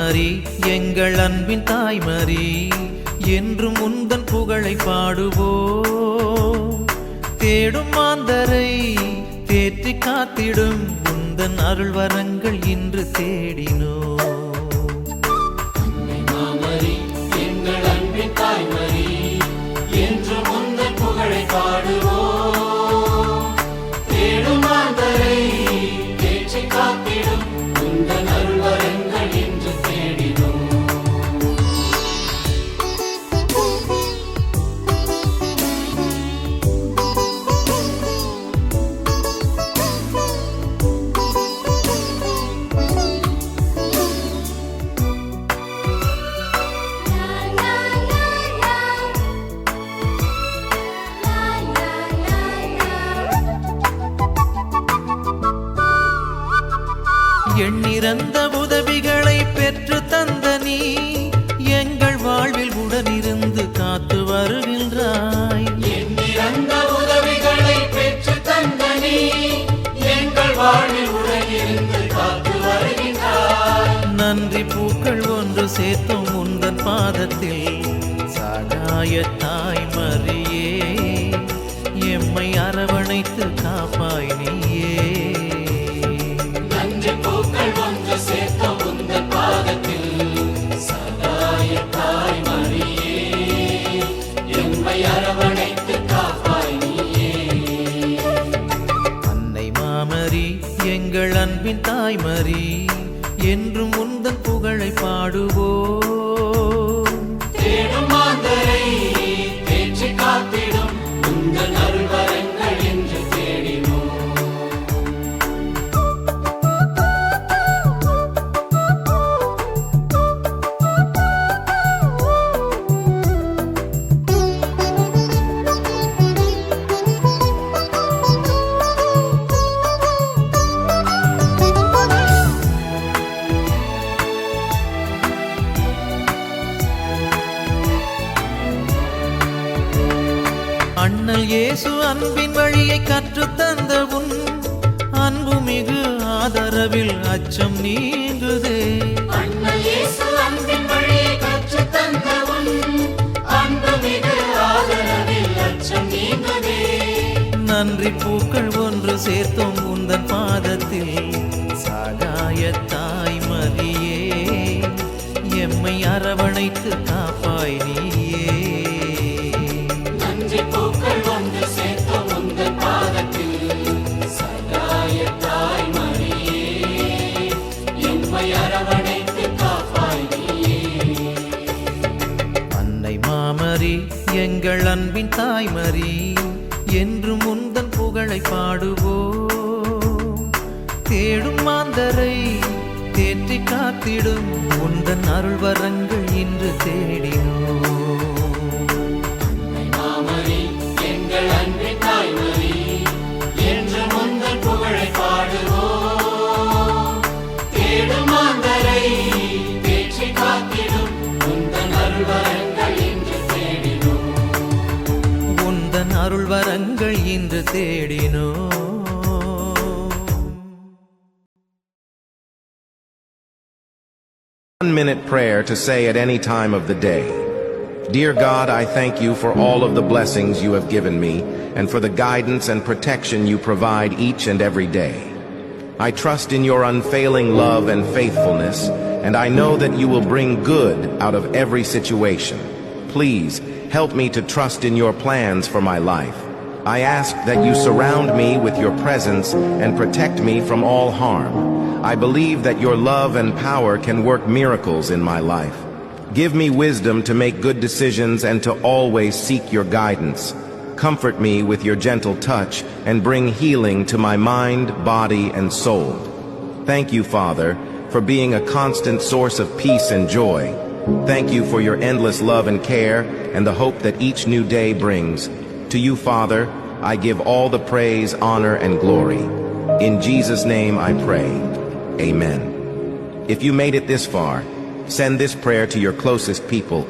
மாமரி எங்கள் அன்பின் தாய்மரி, என்றும் உந்தன் புகழை பாடுவோம். தேடும் மாந்தரை தேற்றி காத்திடும் உந்தன் அருள் வரங்கள் இன்று தேடினோம். மாமரி எங்கள் அன்பின் தாய்மரி, என்றும் உந்தன் புகழை பாடுவோம். தேடும் மாந்தரை தேற்றி காத்திடும் உந்தன் அருள் வரங்கள் இன்று தேடினோம். எண்ணிறந்த உதவிகளை பெற்று தந்த நீ, எங்கள் வாழ்வில் உடனிருந்து காத்து வருகின்றாய். எண்ணிறந்த உதவிகளை பெற்று தந்த நீ, எங்கள் வாழ்வில் உடனிருந்து காத்து வருகின்றாய். நன்றி பூக்கள் ஒன்று சேர்த்தோம் உந்தன் பாதத்தில், சகாய தாய்மரியே எம்மை அரவணைத்து காப்பாய் நீயே. சேர்த்தோம் உந்தன் பாதத்தில், சகாய தாய்மரியே எம்மை அரவணைத்து காப்பாய் நீயே. அன்னை மாமரி எங்கள் அன்பின் தாய்மரி, என்றும் உந்தன் புகழை பாடுவோம். தேடும் மாந்தரை தேற்றி காத்திடும் உந்தன் அருள் வரங்கள் என்று தேடினோம். அண்ணல் இயேசு அன்பின் வழியை கற்றுத்தந்த உன் அன்பு மிகு ஆதரவில் அச்சம் நீங்குதே. அண்ணல் இயேசு அன்பின் வழியை கற்றுத்தந்த உன் அன்பு மிகு ஆதரவில் அச்சம் நீங்குதே. நன்றி பூக்கள் ஒன்று சேர்த்தோம் உந்தன் பாதத்தில், சகாய தாய்மரியே எம்மை அரவணைத்து காப்பாய் நீயே. பூக்கள் ஒன்று சேர்த்தோம் உந்தன் பாதத்தில், சகாய தாய்மரியே எம்மை அரவணைத்து காப்பாய் நீயே. அன்னை மாமரி எங்கள் அன்பின் தாய்மரி, என்றும் உந்தன் புகழை பாடுவோம். தேடும் மாந்தரை தேற்றி காத்திடும் உந்தன் அருள் வரங்கள் இன்று தேடினோம். எங்கள் அன்பின் தாய்மரி, என்றும் உந்தன் புகழை பாடுவோம். தேடும் மாந்தரை தேற்றி காத்திடும் உந்தன் அருள் வரங்கள் இன்று தேடினோம். உந்தன் அருள் வரங்கள் இன்று தேடினோம். 1-minute prayer to say at any time of the day. Dear God, I thank you for all of the blessings you have given me and for the guidance and protection you provide each and every day. I trust in your unfailing love and faithfulness, and I know that you will bring good out of every situation. Please help me to trust in your plans for my life. I ask that you surround me with your presence and protect me from all harm. I believe that your love and power can work miracles in my life. Give me wisdom to make good decisions and to always seek your guidance. Comfort me with your gentle touch and bring healing to my mind, body, and soul. Thank you, Father, for being a constant source of peace and joy. Thank you for your endless love and care and the hope that each new day brings. To you, Father, I give all the praise, honor, and glory. In Jesus' name I pray. Amen. If you made it this far, send this prayer to your closest people